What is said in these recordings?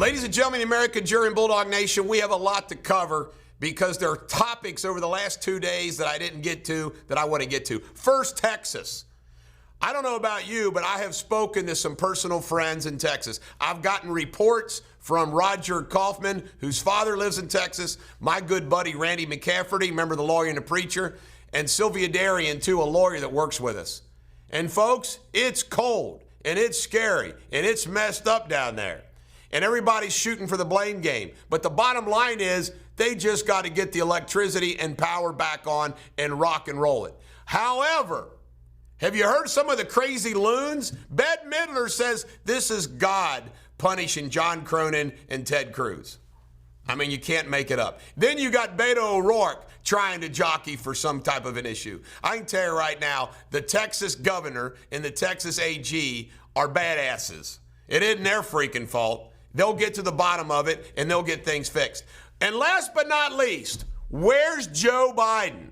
Ladies and gentlemen, the American jury and Bulldog Nation, we have a lot to cover because there are topics over the last 2 days that I didn't get to that I want to get to. First, Texas. I don't know about you, but I have spoken to some personal friends in Texas. I've gotten reports from Roger Kaufman, whose father lives in Texas, my good buddy Randy McCafferty, remember the lawyer and the preacher, and Sylvia Darian, too, a lawyer that works with us. And folks, it's cold, and it's scary, and it's messed up down there. And everybody's shooting for the blame game. But the bottom line is they just got to get the electricity and power back on and rock and roll it. However, have you heard some of the crazy loons? Bette Midler says this is God punishing John Cronin and Ted Cruz. I mean, you can't make it up. Then you got Beto O'Rourke trying to jockey for some type of an issue. I can tell you right now, the Texas governor and the Texas AG are badasses. It isn't their freaking fault. They'll get to the bottom of it, and they'll get things fixed. And last but not least, where's Joe Biden?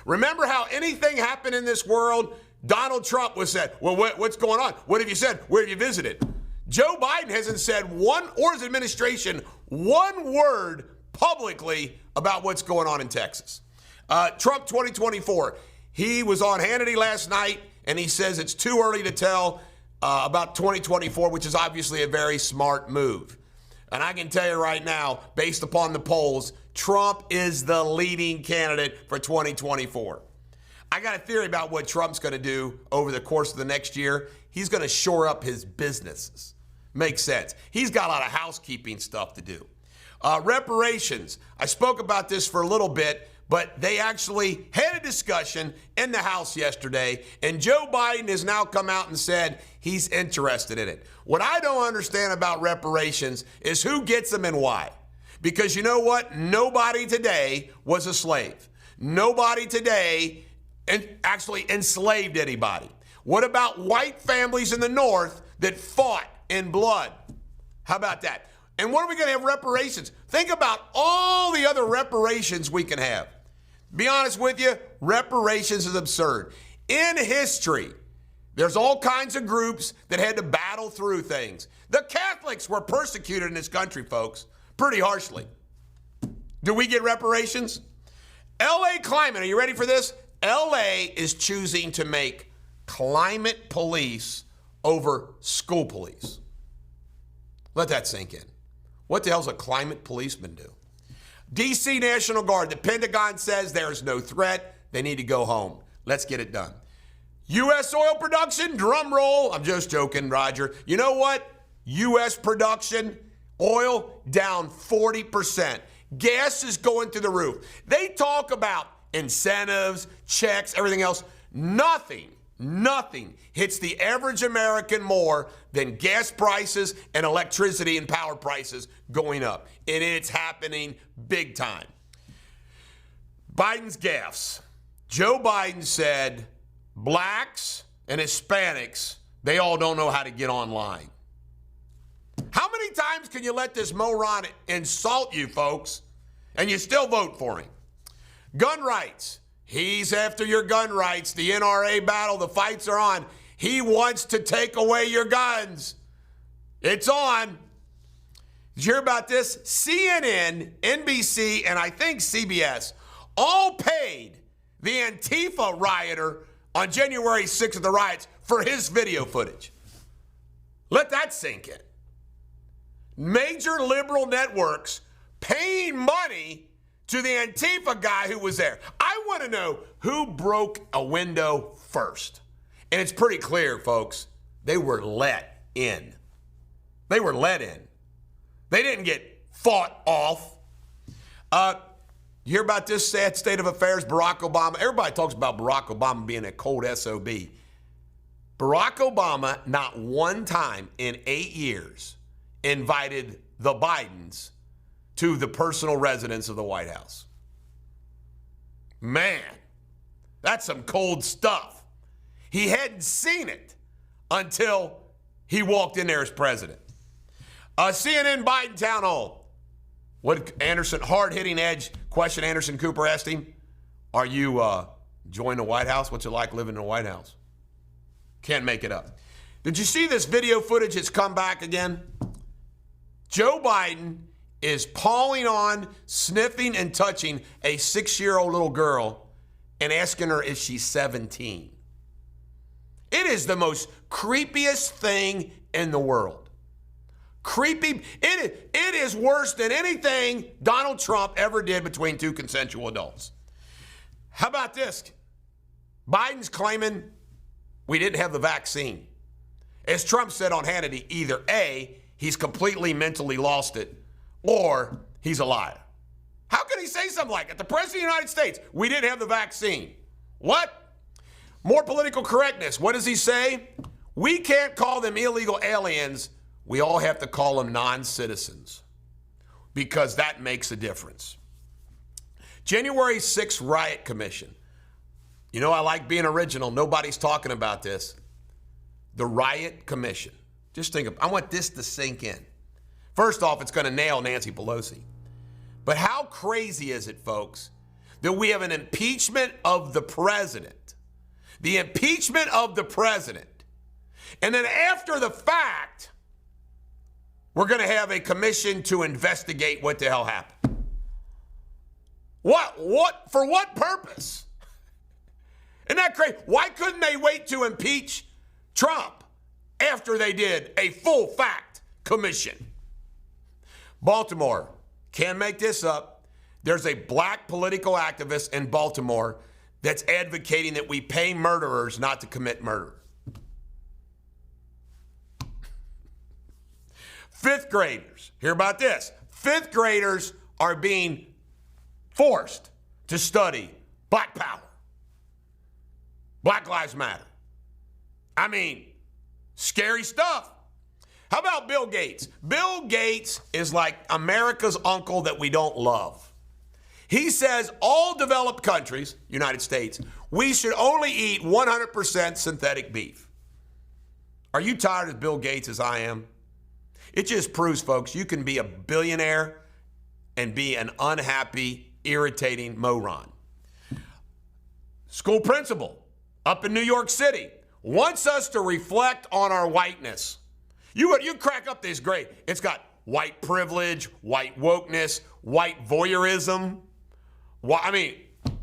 Remember how anything happened in this world, Donald Trump was said, well, what's going on? What have you said? Where have you visited? Joe Biden hasn't said one, or his administration, one word publicly about what's going on in Texas. Trump 2024, he was on Hannity last night, and he says it's too early to tell about 2024, which is obviously a very smart move. And I can tell you right now, based upon the polls, Trump is the leading candidate for 2024. I got a theory about what Trump's going to do over the course of the next year. He's going to shore up his businesses. Makes sense. He's got a lot of housekeeping stuff to do. Reparations. I spoke about this for a little bit, but they actually had a discussion in the House yesterday, and Joe Biden has now come out and said he's interested in it. What I don't understand about reparations is who gets them and why. Because you know what? Nobody today was a slave. Nobody today actually enslaved anybody. What about white families in the North that fought in blood? How about that? And what are we going to have reparations? Think about all the other reparations we can have. Be honest with you, reparations is absurd. In history, there's all kinds of groups that had to battle through things. The Catholics were persecuted in this country, folks, pretty harshly. Do we get reparations? LA climate, are you ready for this? LA is choosing to make climate police over school police. Let that sink in. What the hell's a climate policeman do? D.C. National Guard, the Pentagon says there's no threat. They need to go home. Let's get it done. U.S. oil production, drum roll. I'm just joking, Roger. You know what? U.S. production, oil down 40%. Gas is going through the roof. They talk about incentives, checks, everything else. Nothing hits the average American more than gas prices and electricity and power prices going up. And it's happening big time. Biden's gaffes. Joe Biden said blacks and Hispanics, they all don't know how to get online. How many times can you let this moron insult you, folks, and you still vote for him? Gun rights. He's after your gun rights. The NRA battle, the fights are on. He wants to take away your guns. It's on. Did you hear about this? CNN, NBC, and I think CBS all paid the Antifa rioter on January 6th of the riots for his video footage. Let that sink in. Major liberal networks paying money to the Antifa guy who was there. I want to know who broke a window first. And it's pretty clear, folks. They were let in. They were let in. They didn't get fought off. You hear about this sad state of affairs? Barack Obama. Everybody talks about Barack Obama being a cold SOB. Barack Obama, not one time in 8 years, invited the Bidens to the personal residence of the White House. Man, that's some cold stuff. He hadn't seen it until he walked in there as president. CNN Biden town hall. What Anderson, hard-hitting edge question Anderson Cooper asked him, are you joining the White House? What's it like living in the White House? Can't make it up. Did you see this video footage that's come back again? Joe Biden is pawing on, sniffing, and touching a 6-year-old little girl and asking her if she's 17. It is the most creepiest thing in the world. Creepy. It is worse than anything Donald Trump ever did between two consensual adults. How about this? Biden's claiming we didn't have the vaccine. As Trump said on Hannity, either A, he's completely mentally lost it, or he's a liar. How can he say something like that? The President of the United States, we didn't have the vaccine. What? More political correctness. What does he say? We can't call them illegal aliens. We all have to call them non-citizens because that makes a difference. January 6th Riot Commission. You know, I like being original. Nobody's talking about this. The Riot Commission. Just think of, I want this to sink in. First off, it's going to nail Nancy Pelosi. But how crazy is it, folks, that we have an impeachment of the president? The impeachment of the president. And then after the fact, we're going to have a commission to investigate what the hell happened. What? For what purpose? Isn't that crazy? Why couldn't they wait to impeach Trump after they did a full fact commission? Baltimore, can't make this up. There's a black political activist in Baltimore that's advocating that we pay murderers not to commit murder. Fifth graders, hear about this. Fifth graders are being forced to study Black Power. Black Lives Matter. I mean, scary stuff. How about Bill Gates? Bill Gates is like America's uncle that we don't love. He says all developed countries, United States, we should only eat 100% synthetic beef. Are you tired of Bill Gates as I am? It just proves, folks, you can be a billionaire and be an unhappy, irritating moron. School principal up in New York City wants us to reflect on our whiteness. You crack up this grade. It's got white privilege, white wokeness, white voyeurism. I mean,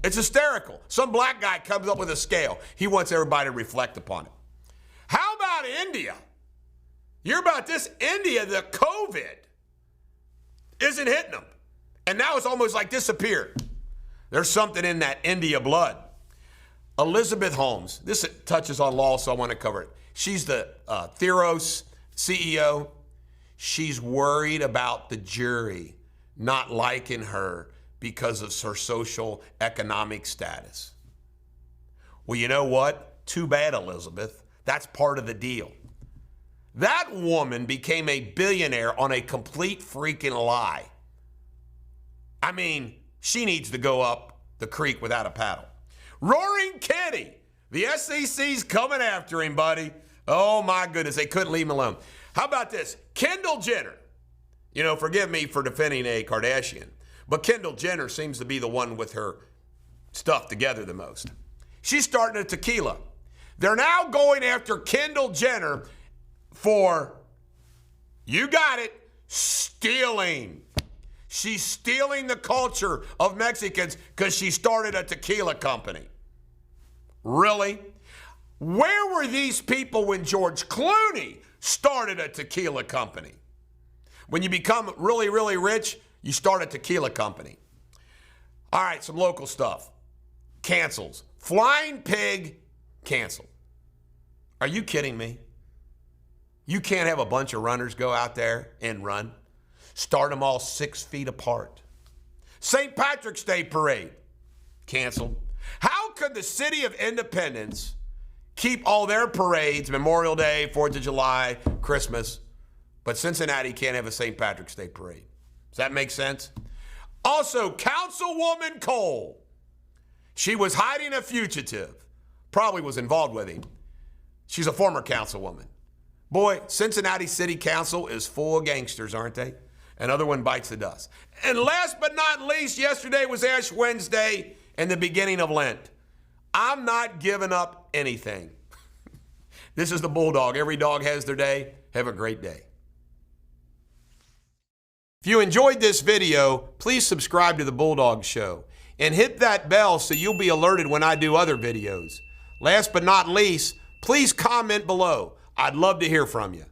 it's hysterical. Some black guy comes up with a scale. He wants everybody to reflect upon it. How about India? You hear about this? India, the COVID isn't hitting them. And now it's almost like disappeared. There's something in that India blood. Elizabeth Holmes, this touches on law, so I want to cover it. She's the Theros CEO. She's worried about the jury not liking her because of her social economic status. Well, you know what? Too bad, Elizabeth. That's part of the deal. That woman became a billionaire on a complete freaking lie. I mean, she needs to go up the creek without a paddle. Roaring Kitty, the SEC's coming after him, buddy. Oh my goodness, they couldn't leave him alone. How about this? Kendall Jenner. You know, forgive me for defending a Kardashian, but Kendall Jenner seems to be the one with her stuff together the most. She's starting a tequila. They're now going after Kendall Jenner for, you got it, stealing. She's stealing the culture of Mexicans because she started a tequila company. Really? Where were these people when George Clooney started a tequila company? When you become really, really rich, you start a tequila company. All right, some local stuff. Cancels. Flying Pig canceled. Are you kidding me? You can't have a bunch of runners go out there and run. Start them all 6 feet apart. St. Patrick's Day Parade canceled. How could the City of Independence keep all their parades, Memorial Day, 4th of July, Christmas, but Cincinnati can't have a St. Patrick's Day Parade? Does that make sense? Also, Councilwoman Cole. She was hiding a fugitive. Probably was involved with him. She's a former councilwoman. Boy, Cincinnati City Council is full of gangsters, aren't they? Another one bites the dust. And last but not least, yesterday was Ash Wednesday and the beginning of Lent. I'm not giving up anything. This is the Bulldog. Every dog has their day. Have a great day. If you enjoyed this video, please subscribe to the Bulldog Show and hit that bell so you'll be alerted when I do other videos. Last but not least, please comment below. I'd love to hear from you.